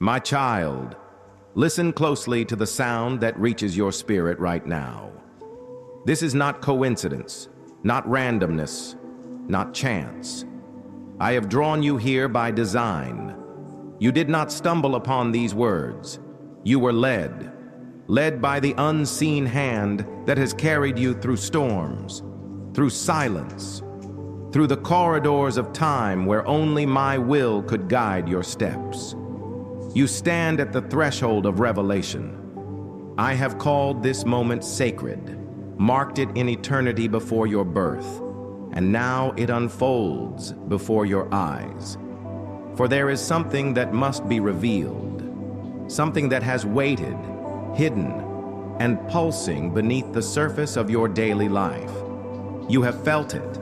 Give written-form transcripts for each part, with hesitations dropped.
My child, listen closely to the sound that reaches your spirit right now. This is not coincidence, not randomness, not chance. I have drawn you here by design. You did not stumble upon these words. You were led by the unseen hand that has carried you through storms, through silence, through the corridors of time where only my will could guide your steps. You stand at the threshold of revelation. I have called this moment sacred, marked it in eternity before your birth, and now it unfolds before your eyes. For there is something that must be revealed, something that has waited, hidden, and pulsing beneath the surface of your daily life. You have felt it,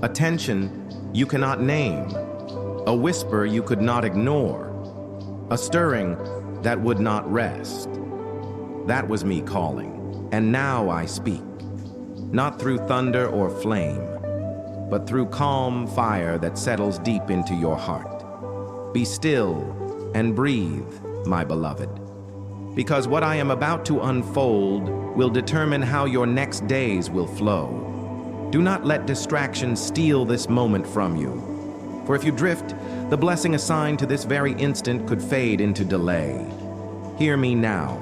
a tension you cannot name, a whisper you could not ignore, a stirring that would not rest. That was me calling, and now I speak, not through thunder or flame, but through calm fire that settles deep into your heart. Be still and breathe, my beloved, because what I am about to unfold will determine how your next days will flow. Do not let distraction steal this moment from you. For if you drift, the blessing assigned to this very instant could fade into delay. Hear me now,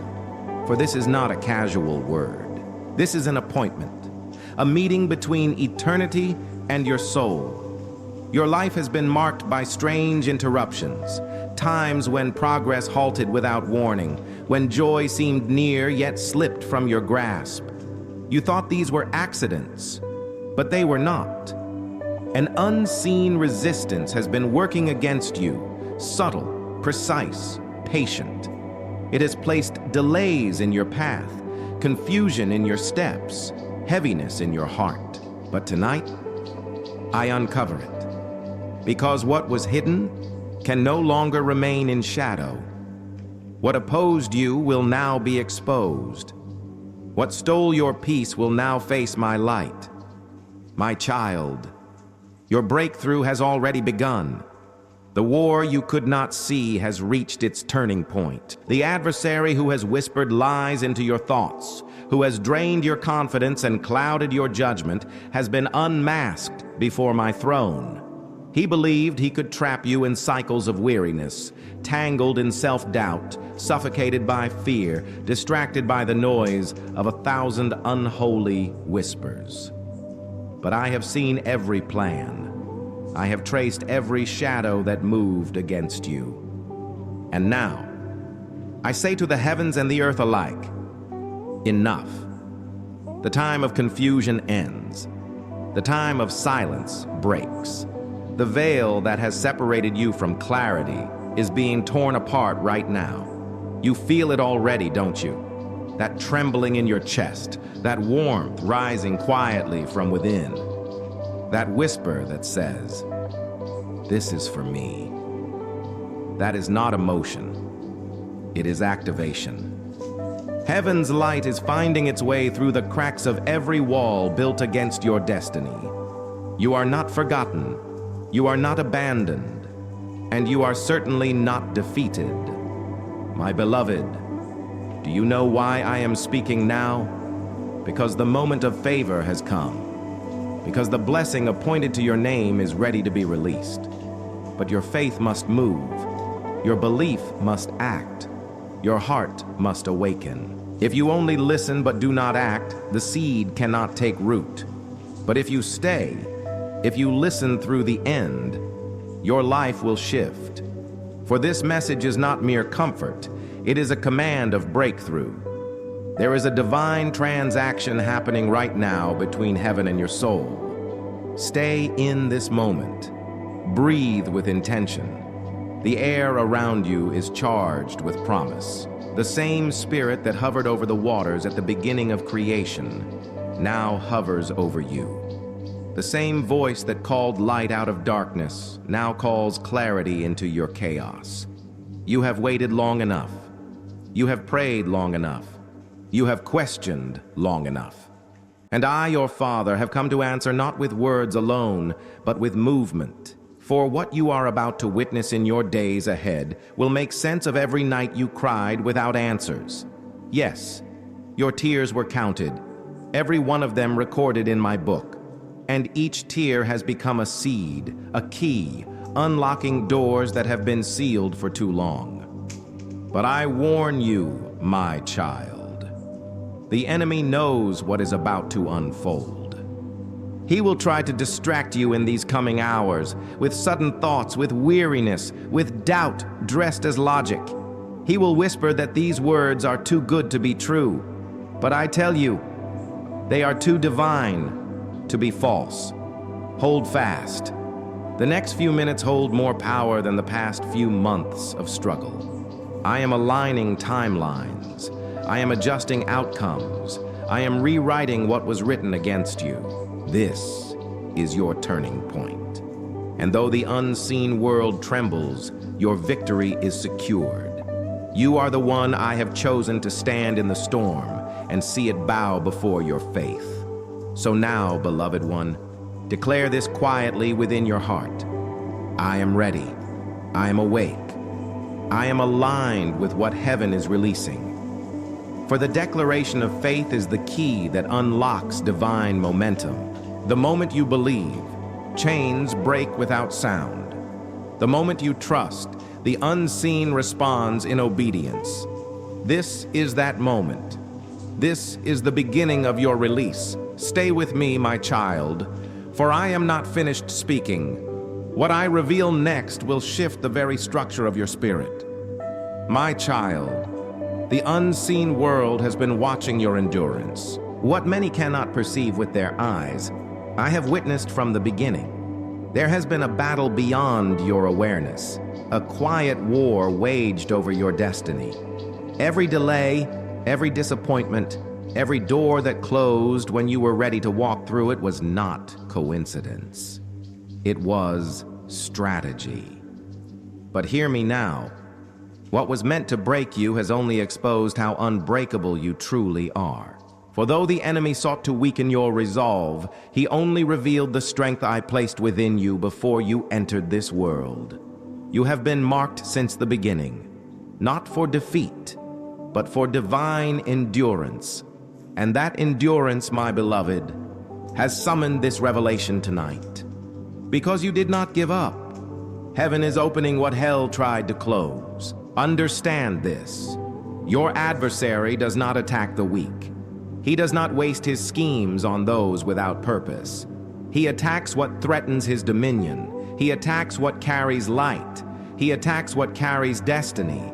for this is not a casual word. This is an appointment, a meeting between eternity and your soul. Your life has been marked by strange interruptions, times when progress halted without warning, when joy seemed near yet slipped from your grasp. You thought these were accidents, but they were not. An unseen resistance has been working against you, subtle, precise, patient. It has placed delays in your path, confusion in your steps, heaviness in your heart. But tonight, I uncover it. Because what was hidden can no longer remain in shadow. What opposed you will now be exposed. What stole your peace will now face my light. My child, your breakthrough has already begun. The war you could not see has reached its turning point. The adversary who has whispered lies into your thoughts, who has drained your confidence and clouded your judgment, has been unmasked before my throne. He believed he could trap you in cycles of weariness, tangled in self-doubt, suffocated by fear, distracted by the noise of 1,000 unholy whispers. But I have seen every plan. I have traced every shadow that moved against you. And now, I say to the heavens and the earth alike, enough. The time of confusion ends. The time of silence breaks. The veil that has separated you from clarity is being torn apart right now. You feel it already, don't you? That trembling in your chest, that warmth rising quietly from within, that whisper that says, "This is for me." That is not emotion. It is activation. Heaven's light is finding its way through the cracks of every wall built against your destiny. You are not forgotten. You are not abandoned. And you are certainly not defeated. My beloved, do you know why I am speaking now? Because the moment of favor has come. Because the blessing appointed to your name is ready to be released. But your faith must move. Your belief must act. Your heart must awaken. If you only listen but do not act, the seed cannot take root. But if you stay, if you listen through the end, your life will shift. For this message is not mere comfort. It is a command of breakthrough. There is a divine transaction happening right now between heaven and your soul. Stay in this moment. Breathe with intention. The air around you is charged with promise. The same spirit that hovered over the waters at the beginning of creation now hovers over you. The same voice that called light out of darkness now calls clarity into your chaos. You have waited long enough. You have prayed long enough. You have questioned long enough. And I, your Father, have come to answer not with words alone, but with movement, For what you are about to witness in your days ahead will make sense of every night you cried without answers. Yes, your tears were counted, every one of them recorded in my book, and each tear has become a seed, a key, unlocking doors that have been sealed for too long. But I warn you, my child, the enemy knows what is about to unfold. He will try to distract you in these coming hours with sudden thoughts, with weariness, with doubt dressed as logic. He will whisper that these words are too good to be true. But I tell you, they are too divine to be false. Hold fast. The next few minutes hold more power than the past few months of struggle. I am aligning timelines. I am adjusting outcomes. I am rewriting what was written against you. This is your turning point. And though the unseen world trembles, your victory is secured. You are the one I have chosen to stand in the storm and see it bow before your faith. So now, beloved one, declare this quietly within your heart. I am ready. I am awake. I am aligned with what heaven is releasing. For the declaration of faith is the key that unlocks divine momentum. The moment you believe, chains break without sound. The moment you trust, the unseen responds in obedience. This is that moment. This is the beginning of your release. Stay with me, my child, for I am not finished speaking. What I reveal next will shift the very structure of your spirit. My child, the unseen world has been watching your endurance. What many cannot perceive with their eyes, I have witnessed from the beginning. There has been a battle beyond your awareness, a quiet war waged over your destiny. Every delay, every disappointment, every door that closed when you were ready to walk through it was not coincidence. It was strategy. But hear me now. What was meant to break you has only exposed how unbreakable you truly are. For though the enemy sought to weaken your resolve, he only revealed the strength I placed within you before you entered this world. You have been marked since the beginning, not for defeat, but for divine endurance. And that endurance, my beloved, has summoned this revelation tonight. Because you did not give up, heaven is opening what hell tried to close. Understand this. Your adversary does not attack the weak. He does not waste his schemes on those without purpose. He attacks what threatens his dominion. He attacks what carries light. He attacks what carries destiny.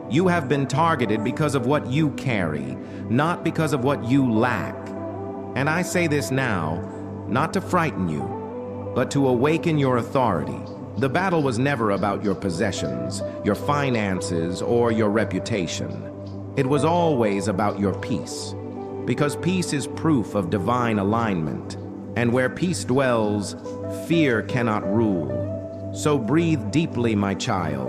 You have been targeted because of what you carry, not because of what you lack. And I say this now, not to frighten you, but to awaken your authority. The battle was never about your possessions, your finances, or your reputation. It was always about your peace. Because peace is proof of divine alignment, and where peace dwells, fear cannot rule. So breathe deeply, my child.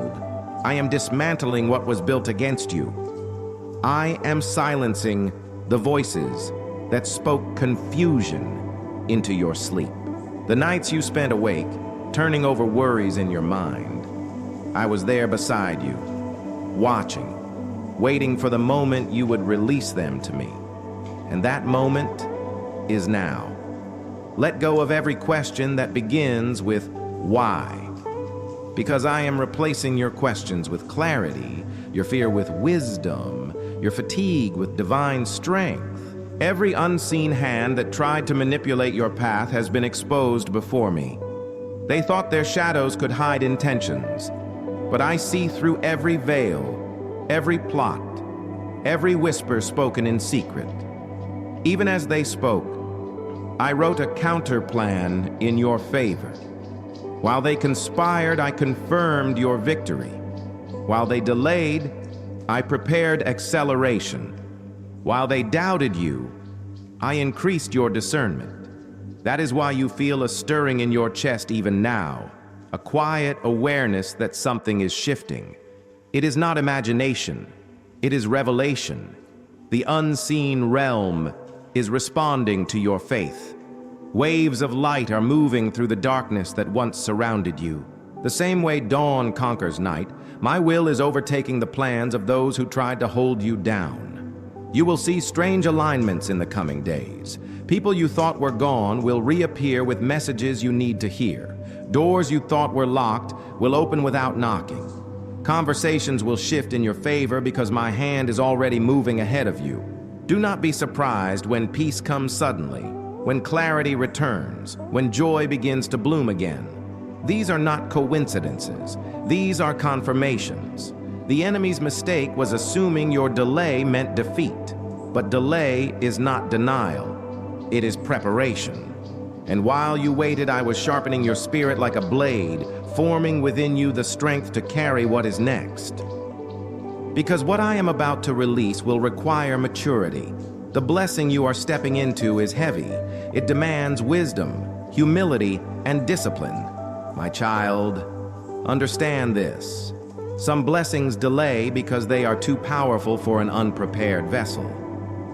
I am dismantling what was built against you. I am silencing the voices that spoke confusion into your sleep. The nights you spent awake, turning over worries in your mind, I was there beside you, watching, waiting for the moment you would release them to me. And that moment is now. Let go of every question that begins with why. Because I am replacing your questions with clarity, your fear with wisdom, your fatigue with divine strength. Every unseen hand that tried to manipulate your path has been exposed before me. They thought their shadows could hide intentions, but I see through every veil, every plot, every whisper spoken in secret. Even as they spoke, I wrote a counter plan in your favor. While they conspired, I confirmed your victory. While they delayed, I prepared acceleration. While they doubted you, I increased your discernment. That is why you feel a stirring in your chest even now, a quiet awareness that something is shifting. It is not imagination, it is revelation. The unseen realm is responding to your faith. Waves of light are moving through the darkness that once surrounded you. The same way dawn conquers night, my will is overtaking the plans of those who tried to hold you down. You will see strange alignments in the coming days. People you thought were gone will reappear with messages you need to hear. Doors you thought were locked will open without knocking. Conversations will shift in your favor because my hand is already moving ahead of you. Do not be surprised when peace comes suddenly, when clarity returns, when joy begins to bloom again. These are not coincidences. These are confirmations. The enemy's mistake was assuming your delay meant defeat. But delay is not denial. It is preparation. And while you waited, I was sharpening your spirit like a blade, forming within you the strength to carry what is next. Because what I am about to release will require maturity. The blessing you are stepping into is heavy. It demands wisdom, humility, and discipline. My child, understand this. Some blessings delay because they are too powerful for an unprepared vessel.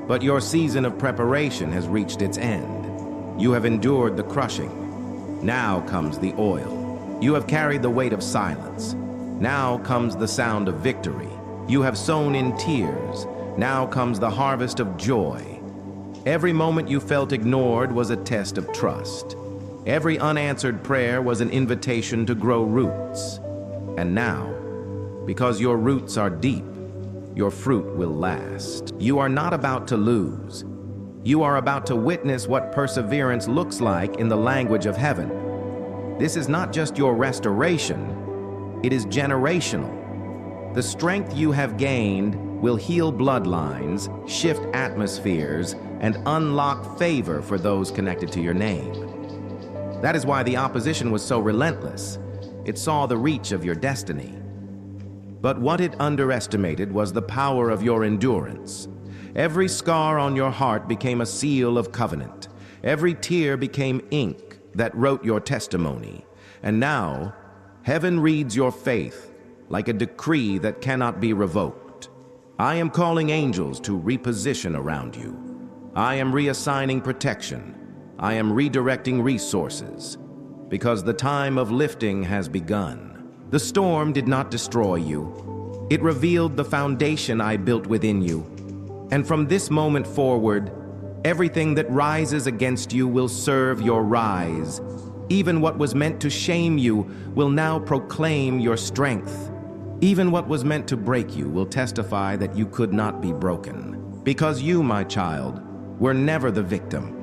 But your season of preparation has reached its end. You have endured the crushing. Now comes the oil. You have carried the weight of silence. Now comes the sound of victory. You have sown in tears. Now comes the harvest of joy. Every moment you felt ignored was a test of trust. Every unanswered prayer was an invitation to grow roots. And now, because your roots are deep, your fruit will last. You are not about to lose. You are about to witness what perseverance looks like in the language of heaven. This is not just your restoration, it is generational. The strength you have gained will heal bloodlines, shift atmospheres, and unlock favor for those connected to your name. That is why the opposition was so relentless. It saw the reach of your destiny. But what it underestimated was the power of your endurance. Every scar on your heart became a seal of covenant. Every tear became ink that wrote your testimony. And now, heaven reads your faith like a decree that cannot be revoked. I am calling angels to reposition around you. I am reassigning protection. I am redirecting resources, because the time of lifting has begun. The storm did not destroy you. It revealed the foundation I built within you. And from this moment forward, everything that rises against you will serve your rise. Even what was meant to shame you will now proclaim your strength. Even what was meant to break you will testify that you could not be broken. Because you, my child, were never the victim.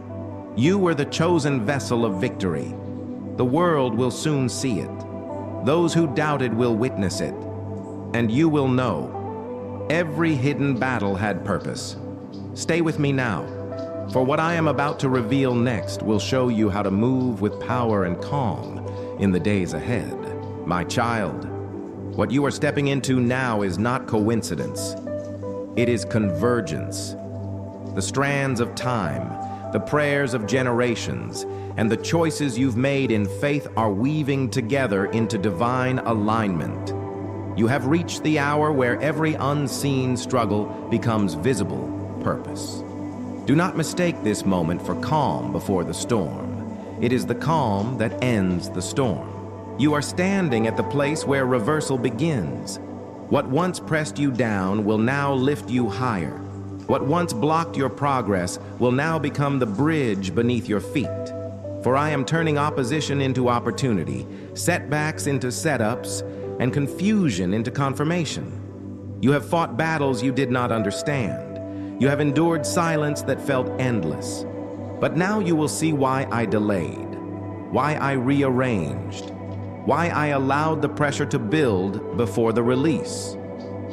You were the chosen vessel of victory. The world will soon see it. Those who doubted will witness it. And you will know. Every hidden battle had purpose. Stay with me now, for what I am about to reveal next will show you how to move with power and calm in the days ahead. My child, what you are stepping into now is not coincidence. It is convergence. The strands of time, the prayers of generations, and the choices you've made in faith are weaving together into divine alignment. You have reached the hour where every unseen struggle becomes visible purpose. Do not mistake this moment for calm before the storm. It is the calm that ends the storm. You are standing at the place where reversal begins. What once pressed you down will now lift you higher. What once blocked your progress will now become the bridge beneath your feet. For I am turning opposition into opportunity, setbacks into setups, and confusion into confirmation. You have fought battles you did not understand. You have endured silence that felt endless. But now you will see why I delayed, why I rearranged, why I allowed the pressure to build before the release.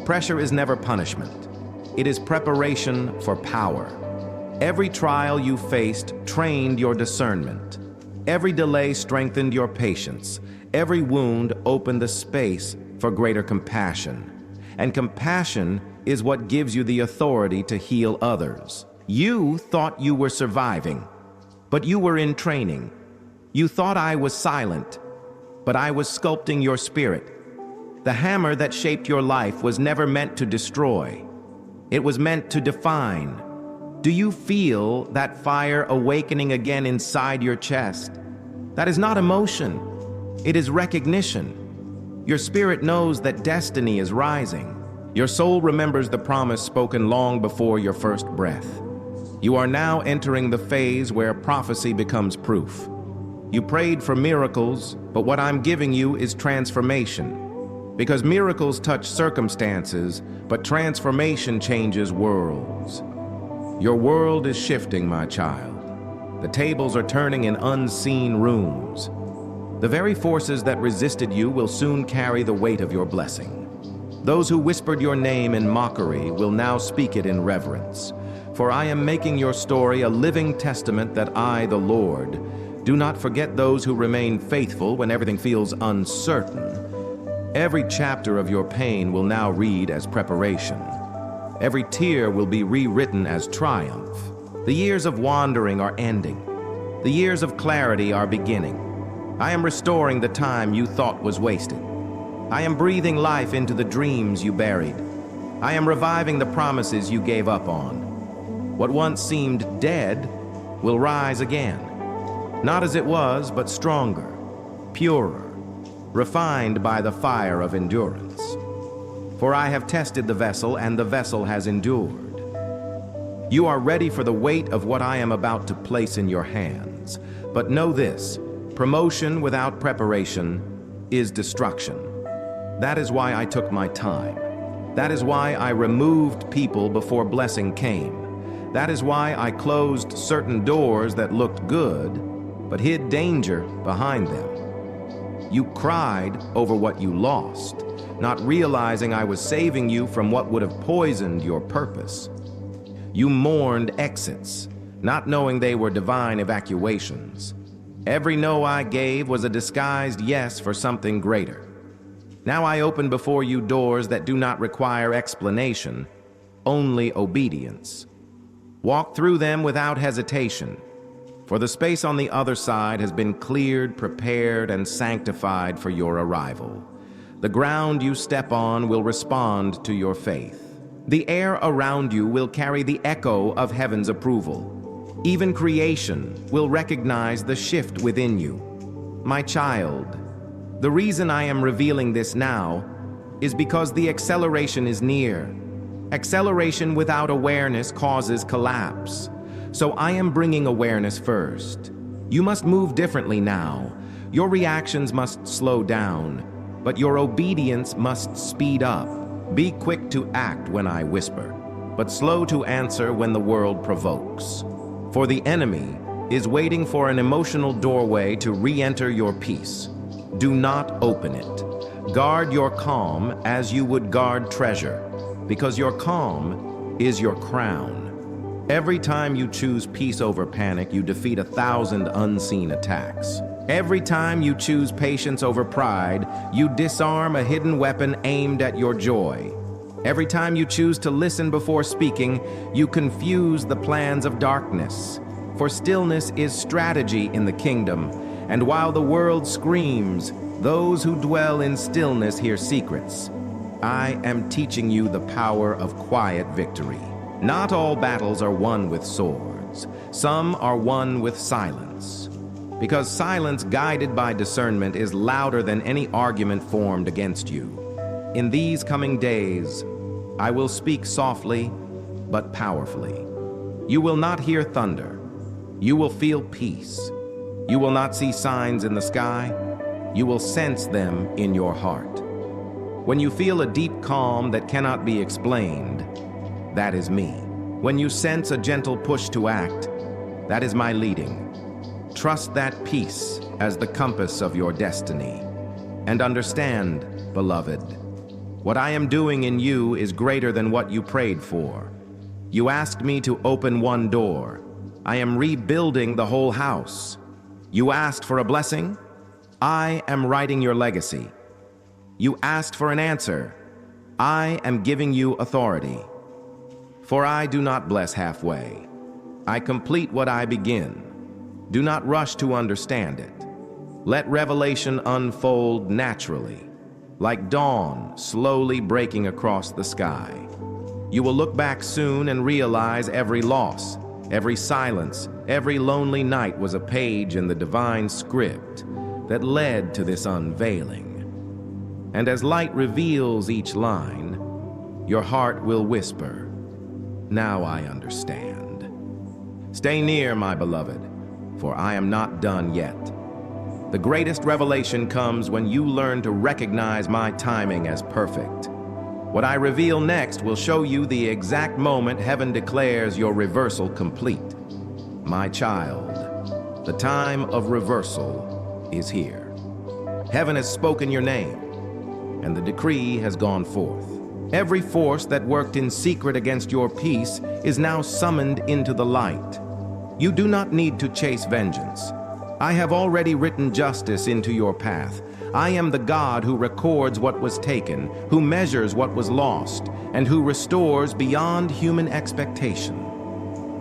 Pressure is never punishment. It is preparation for power. Every trial you faced trained your discernment. Every delay strengthened your patience. Every wound opened the space for greater compassion. And compassion is what gives you the authority to heal others. You thought you were surviving, but you were in training. You thought I was silent, but I was sculpting your spirit. The hammer that shaped your life was never meant to destroy. It was meant to define. Do you feel that fire awakening again inside your chest? That is not emotion. It is recognition. Your spirit knows that destiny is rising. Your soul remembers the promise spoken long before your first breath. You are now entering the phase where prophecy becomes proof. You prayed for miracles, but what I'm giving you is transformation. Because miracles touch circumstances, but transformation changes worlds. Your world is shifting, my child. The tables are turning in unseen rooms. The very forces that resisted you will soon carry the weight of your blessing. Those who whispered your name in mockery will now speak it in reverence. For I am making your story a living testament that I, the Lord, do not forget those who remain faithful when everything feels uncertain. Every chapter of your pain will now read as preparation. Every tear will be rewritten as triumph. The years of wandering are ending. The years of clarity are beginning. I am restoring the time you thought was wasted. I am breathing life into the dreams you buried. I am reviving the promises you gave up on. What once seemed dead will rise again. Not as it was, but stronger, purer, refined by the fire of endurance. For I have tested the vessel, and the vessel has endured. You are ready for the weight of what I am about to place in your hands. But know this, promotion without preparation is destruction. That is why I took my time. That is why I removed people before blessing came. That is why I closed certain doors that looked good, but hid danger behind them. You cried over what you lost, not realizing I was saving you from what would have poisoned your purpose. You mourned exits, not knowing they were divine evacuations. Every no I gave was a disguised yes for something greater. Now I open before you doors that do not require explanation, only obedience. Walk through them without hesitation, for the space on the other side has been cleared, prepared, and sanctified for your arrival. The ground you step on will respond to your faith. The air around you will carry the echo of heaven's approval. Even creation will recognize the shift within you. My child, the reason I am revealing this now is because the acceleration is near. Acceleration without awareness causes collapse. So I am bringing awareness first. You must move differently now. Your reactions must slow down, but your obedience must speed up. Be quick to act when I whisper, but slow to answer when the world provokes. For the enemy is waiting for an emotional doorway to re-enter your peace. Do not open it. Guard your calm as you would guard treasure, because your calm is your crown. Every time you choose peace over panic, you defeat 1,000 unseen attacks. Every time you choose patience over pride, you disarm a hidden weapon aimed at your joy. Every time you choose to listen before speaking, you confuse the plans of darkness. For stillness is strategy in the kingdom, and while the world screams, those who dwell in stillness hear secrets. I am teaching you the power of quiet victory. Not all battles are won with swords. Some are won with silence. Because silence guided by discernment is louder than any argument formed against you. In these coming days, I will speak softly, but powerfully. You will not hear thunder. You will feel peace. You will not see signs in the sky. You will sense them in your heart. When you feel a deep calm that cannot be explained, that is me. When you sense a gentle push to act, that is my leading. Trust that peace as the compass of your destiny. And understand, beloved, what I am doing in you is greater than what you prayed for. You asked me to open one door. I am rebuilding the whole house. You asked for a blessing? I am writing your legacy. You asked for an answer. I am giving you authority. For I do not bless halfway. I complete what I begin. Do not rush to understand it. Let revelation unfold naturally, like dawn slowly breaking across the sky. You will look back soon and realize every loss, every silence, every lonely night was a page in the divine script that led to this unveiling. And as light reveals each line, your heart will whisper, "Now I understand." Stay near, my beloved, for I am not done yet. The greatest revelation comes when you learn to recognize my timing as perfect. What I reveal next will show you the exact moment heaven declares your reversal complete. My child, the time of reversal is here. Heaven has spoken your name, and the decree has gone forth. Every force that worked in secret against your peace is now summoned into the light. You do not need to chase vengeance. I have already written justice into your path. I am the God who records what was taken, who measures what was lost, and who restores beyond human expectation.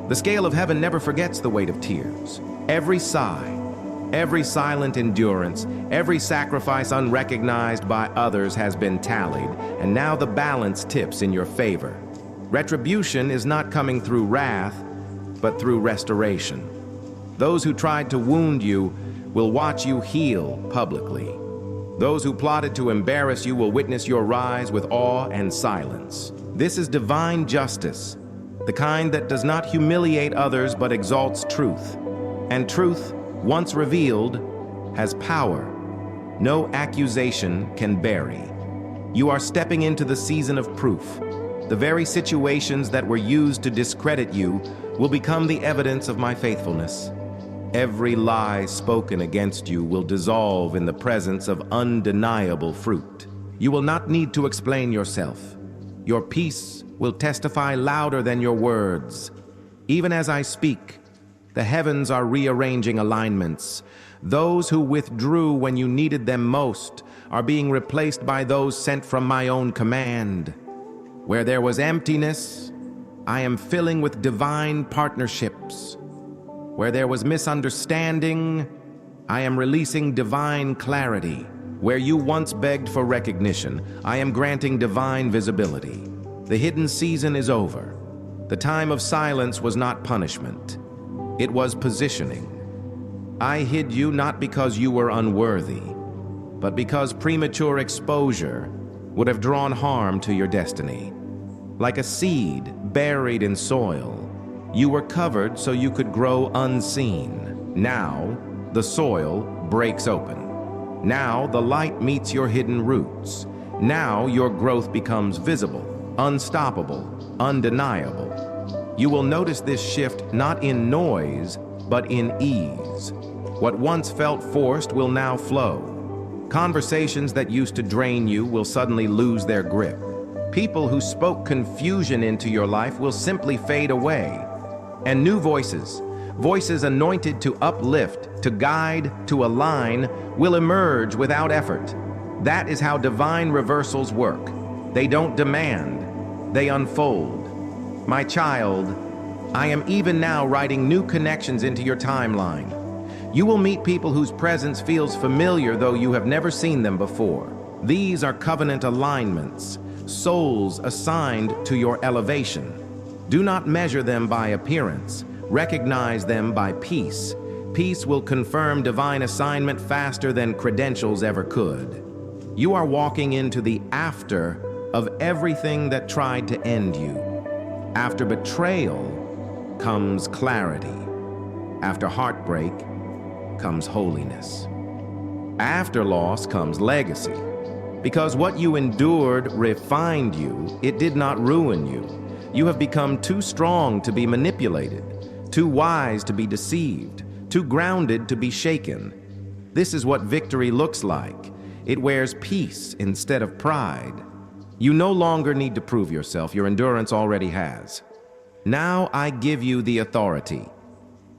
The scale of heaven never forgets the weight of tears. Every sigh, every silent endurance, every sacrifice unrecognized by others has been tallied, and now the balance tips in your favor. Retribution is not coming through wrath, but through restoration. Those who tried to wound you will watch you heal publicly. Those who plotted to embarrass you will witness your rise with awe and silence. This is divine justice, the kind that does not humiliate others but exalts truth. And truth, once revealed, has power. No accusation can bury. You are stepping into the season of proof. The very situations that were used to discredit you will become the evidence of my faithfulness. Every lie spoken against you will dissolve in the presence of undeniable fruit. You will not need to explain yourself. Your peace will testify louder than your words. Even as I speak, the heavens are rearranging alignments. Those who withdrew when you needed them most are being replaced by those sent from my own command. Where there was emptiness, I am filling with divine partnerships. Where there was misunderstanding, I am releasing divine clarity. Where you once begged for recognition, I am granting divine visibility. The hidden season is over. The time of silence was not punishment. It was positioning. I hid you not because you were unworthy, but because premature exposure would have drawn harm to your destiny. Like a seed buried in soil, you were covered so you could grow unseen. Now, the soil breaks open. Now, the light meets your hidden roots. Now, your growth becomes visible, unstoppable, undeniable. You will notice this shift not in noise, but in ease. What once felt forced will now flow. Conversations that used to drain you will suddenly lose their grip. People who spoke confusion into your life will simply fade away. And new voices, voices anointed to uplift, to guide, to align, will emerge without effort. That is how divine reversals work. They don't demand, they unfold. My child, I am even now writing new connections into your timeline. You will meet people whose presence feels familiar though you have never seen them before. These are covenant alignments, souls assigned to your elevation. Do not measure them by appearance. Recognize them by peace. Peace will confirm divine assignment faster than credentials ever could. You are walking into the after of everything that tried to end you. After betrayal comes clarity. After heartbreak comes holiness. After loss comes legacy. Because what you endured refined you, it did not ruin you. You have become too strong to be manipulated, too wise to be deceived, too grounded to be shaken. This is what victory looks like. It wears peace instead of pride. You no longer need to prove yourself. Your endurance already has. Now I give you the authority.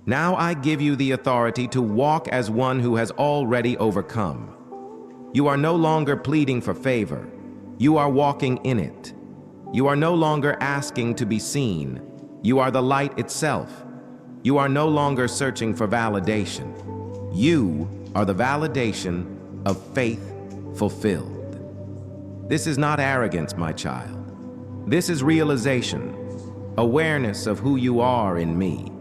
Now I give you the authority to walk as one who has already overcome. You are no longer pleading for favor. You are walking in it. You are no longer asking to be seen. You are the light itself. You are no longer searching for validation. You are the validation of faith fulfilled. This is not arrogance, my child. This is realization, awareness of who you are in me.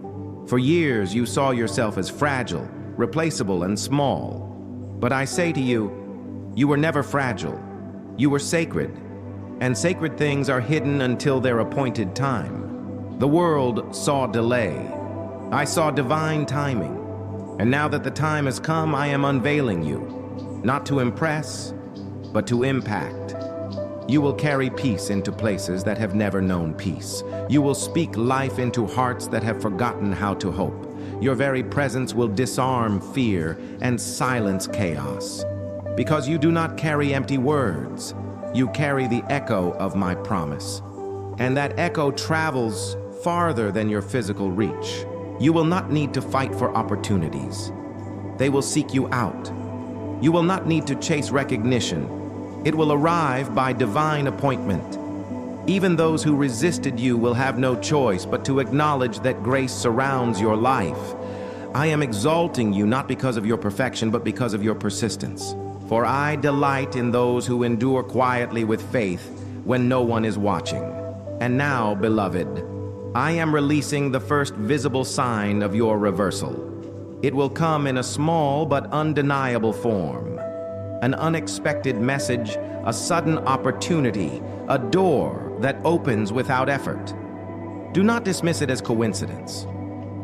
For years, you saw yourself as fragile, replaceable, and small. But I say to you, you were never fragile. You were sacred, and sacred things are hidden until their appointed time. The world saw delay. I saw divine timing. And now that the time has come, I am unveiling you, not to impress, but to impact. You will carry peace into places that have never known peace. You will speak life into hearts that have forgotten how to hope. Your very presence will disarm fear and silence chaos. Because you do not carry empty words, you carry the echo of my promise. And that echo travels farther than your physical reach. You will not need to fight for opportunities. They will seek you out. You will not need to chase recognition. It will arrive by divine appointment. Even those who resisted you will have no choice but to acknowledge that grace surrounds your life. I am exalting you not because of your perfection, but because of your persistence. For I delight in those who endure quietly with faith when no one is watching. And now, beloved, I am releasing the first visible sign of your reversal. It will come in a small but undeniable form. An unexpected message, a sudden opportunity, a door that opens without effort. Do not dismiss it as coincidence.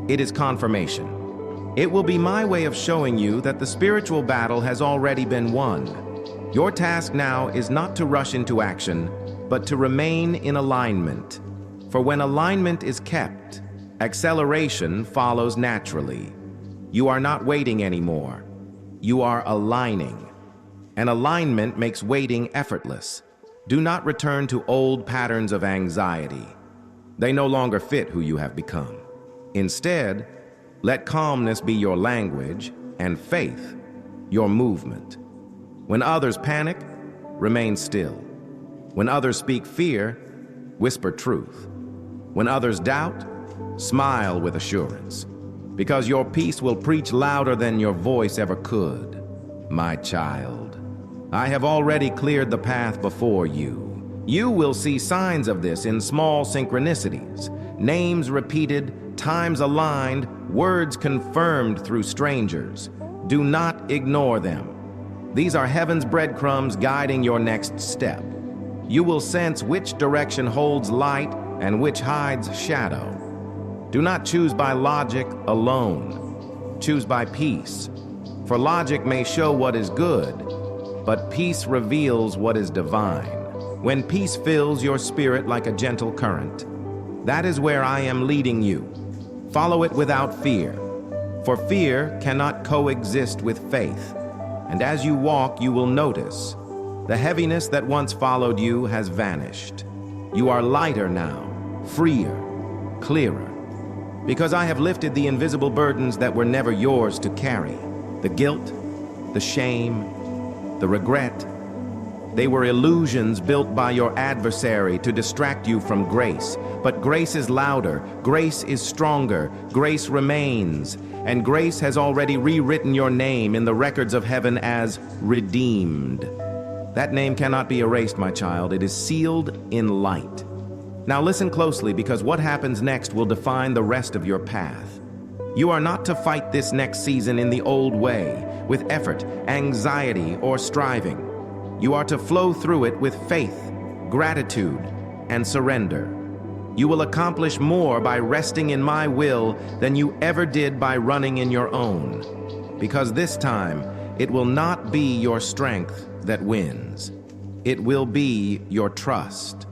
It is confirmation. It will be my way of showing you that the spiritual battle has already been won. Your task now is not to rush into action, but to remain in alignment. For when alignment is kept, acceleration follows naturally. You are not waiting anymore. You are aligning. And alignment makes waiting effortless. Do not return to old patterns of anxiety. They no longer fit who you have become. Instead, let calmness be your language and faith your movement. When others panic, remain still. When others speak fear, whisper truth. When others doubt, smile with assurance. Because your peace will preach louder than your voice ever could, my child. I have already cleared the path before you. You will see signs of this in small synchronicities, names repeated, times aligned, words confirmed through strangers. Do not ignore them. These are heaven's breadcrumbs guiding your next step. You will sense which direction holds light and which hides shadow. Do not choose by logic alone. Choose by peace. For logic may show what is good, but peace reveals what is divine. When peace fills your spirit like a gentle current, that is where I am leading you. Follow it without fear, for fear cannot coexist with faith. And as you walk, you will notice the heaviness that once followed you has vanished. You are lighter now, freer, clearer, because I have lifted the invisible burdens that were never yours to carry. The guilt, the shame, the regret. They were illusions built by your adversary to distract you from grace. But grace is louder, grace is stronger, grace remains, and grace has already rewritten your name in the records of heaven as redeemed. That name cannot be erased, my child. It is sealed in light. Now listen closely, because what happens next will define the rest of your path. You are not to fight this next season in the old way, with effort, anxiety, or striving. You are to flow through it with faith, gratitude, and surrender. You will accomplish more by resting in my will than you ever did by running in your own. Because this time, it will not be your strength that wins. It will be your trust.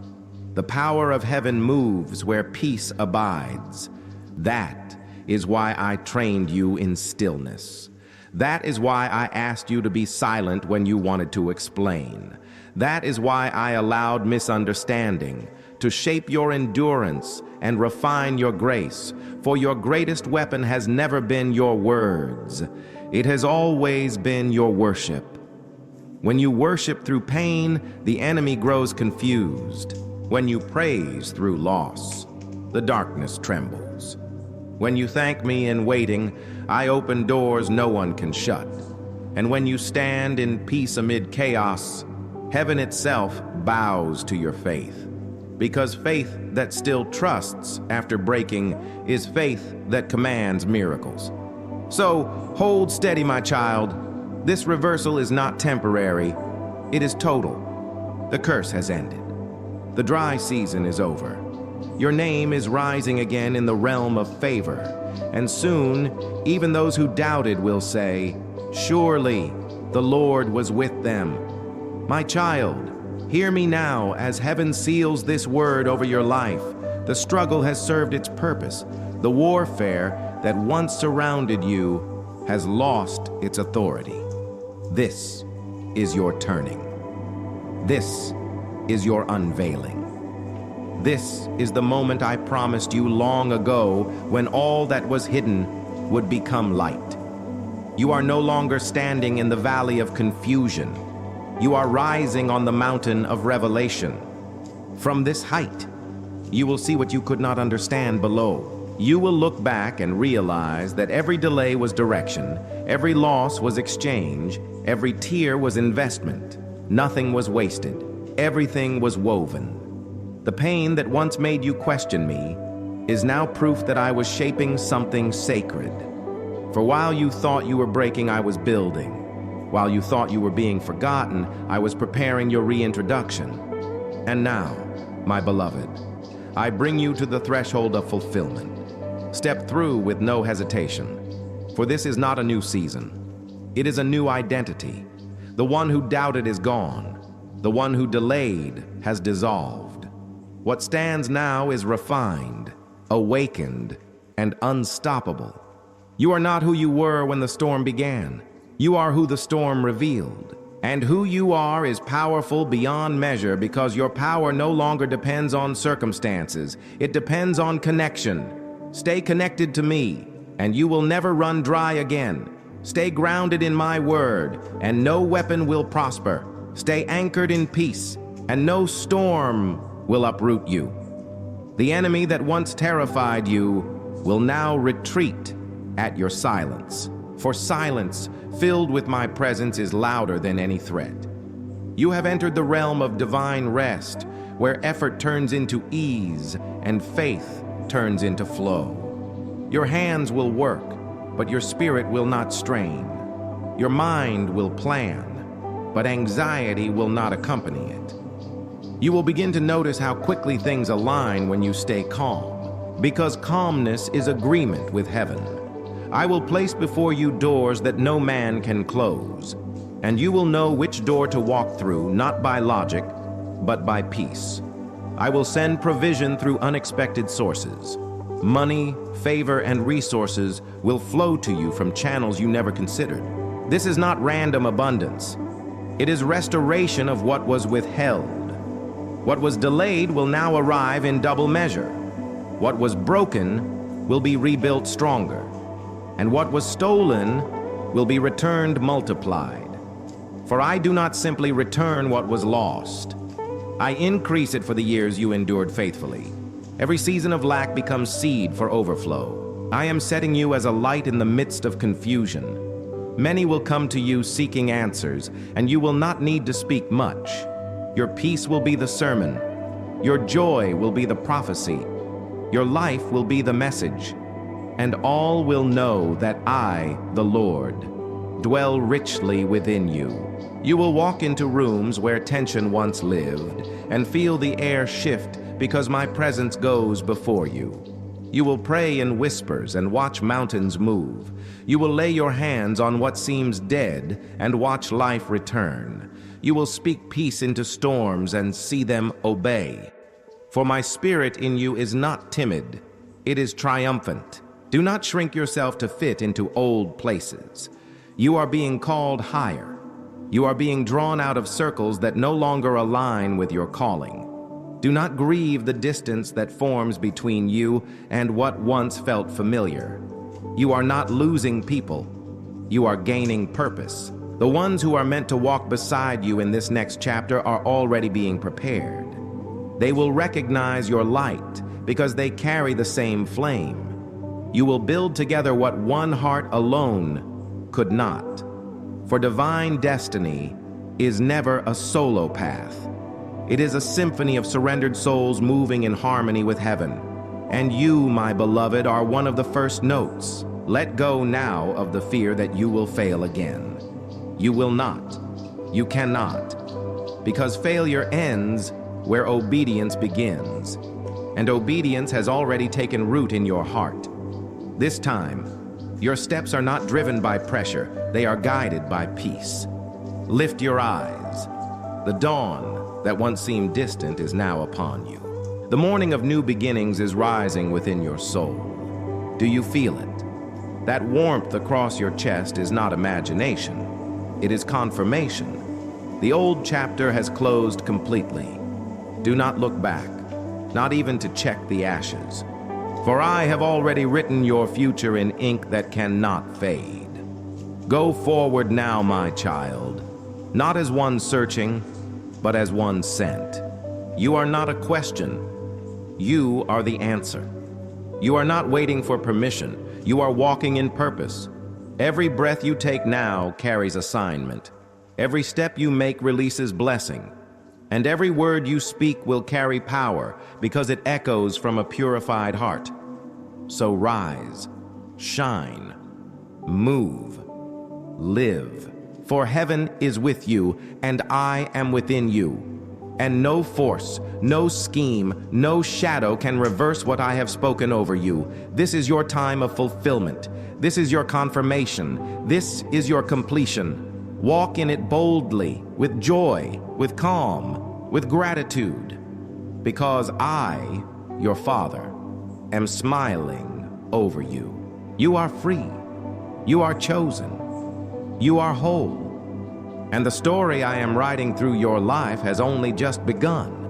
The power of heaven moves where peace abides. That is why I trained you in stillness. That is why I asked you to be silent when you wanted to explain. That is why I allowed misunderstanding to shape your endurance and refine your grace. For your greatest weapon has never been your words. It has always been your worship. When you worship through pain, the enemy grows confused. When you praise through loss, the darkness trembles. When you thank me in waiting, I open doors no one can shut. And when you stand in peace amid chaos, heaven itself bows to your faith. Because faith that still trusts after breaking is faith that commands miracles. So hold steady, my child. This reversal is not temporary, it is total. The curse has ended. The dry season is over. Your name is rising again in the realm of favor, and soon even those who doubted will say, "Surely the Lord was with them." My child, hear me now as heaven seals this word over your life. The struggle has served its purpose. The warfare that once surrounded you has lost its authority. This is your turning. This is your unveiling. This is the moment I promised you long ago, when all that was hidden would become light. You are no longer standing in the valley of confusion. You are rising on the mountain of revelation. From this height, you will see what you could not understand below. You will look back and realize that every delay was direction, every loss was exchange, every tear was investment. Nothing was wasted. Everything was woven. The pain that once made you question me is now proof that I was shaping something sacred. For while you thought you were breaking, I was building. While you thought you were being forgotten, I was preparing your reintroduction. And now, my beloved, I bring you to the threshold of fulfillment. Step through with no hesitation, for this is not a new season. It is a new identity. The one who doubted is gone. The one who delayed has dissolved. What stands now is refined, awakened, and unstoppable. You are not who you were when the storm began. You are who the storm revealed. And who you are is powerful beyond measure, because your power no longer depends on circumstances. It depends on connection. Stay connected to me, and you will never run dry again. Stay grounded in my word, and no weapon will prosper. Stay anchored in peace, and no storm will uproot you. The enemy that once terrified you will now retreat at your silence. For silence filled with my presence is louder than any threat. You have entered the realm of divine rest, where effort turns into ease and faith turns into flow. Your hands will work, but your spirit will not strain. Your mind will plan, but anxiety will not accompany it. You will begin to notice how quickly things align when you stay calm, because calmness is agreement with heaven. I will place before you doors that no man can close, and you will know which door to walk through, not by logic, but by peace. I will send provision through unexpected sources. Money, favor, and resources will flow to you from channels you never considered. This is not random abundance. It is restoration of what was withheld. What was delayed will now arrive in double measure. What was broken will be rebuilt stronger. And what was stolen will be returned multiplied. For I do not simply return what was lost. I increase it for the years you endured faithfully. Every season of lack becomes seed for overflow. I am setting you as a light in the midst of confusion. Many will come to you seeking answers, and you will not need to speak much. Your peace will be the sermon. Your joy will be the prophecy. Your life will be the message. And all will know that I, the Lord, dwell richly within you. You will walk into rooms where tension once lived and feel the air shift because my presence goes before you. You will pray in whispers and watch mountains move. You will lay your hands on what seems dead and watch life return. You will speak peace into storms and see them obey. For my spirit in you is not timid, it is triumphant. Do not shrink yourself to fit into old places. You are being called higher. You are being drawn out of circles that no longer align with your calling. Do not grieve the distance that forms between you and what once felt familiar. You are not losing people. You are gaining purpose. The ones who are meant to walk beside you in this next chapter are already being prepared. They will recognize your light because they carry the same flame. You will build together what one heart alone could not. For divine destiny is never a solo path. It is a symphony of surrendered souls moving in harmony with heaven. And you, my beloved, are one of the first notes. Let go now of the fear that you will fail again. You will not. You cannot. because failure ends where obedience begins, and obedience has already taken root in your heart. This time, your steps are not driven by pressure, they are guided by peace. Lift your eyes. The dawn that once seemed distant is now upon you. The morning of new beginnings is rising within your soul. Do you feel it? That warmth across your chest is not imagination. It is confirmation. The old chapter has closed completely. Do not look back, not even to check the ashes. For I have already written your future in ink that cannot fade. Go forward now, my child, not as one searching, but as one sent. You are not a question. You are the answer. You are not waiting for permission. You are walking in purpose. Every breath you take now carries assignment. Every step you make releases blessing. And every word you speak will carry power because it echoes from a purified heart. So rise, shine, move, live. For heaven is with you, and I am within you. And no force, no scheme, no shadow can reverse what I have spoken over you. This is your time of fulfillment. This is your confirmation. This is your completion. Walk in it boldly, with joy, with calm, with gratitude. Because I, your Father, am smiling over you. You are free. You are chosen. You are whole. And the story I am writing through your life has only just begun.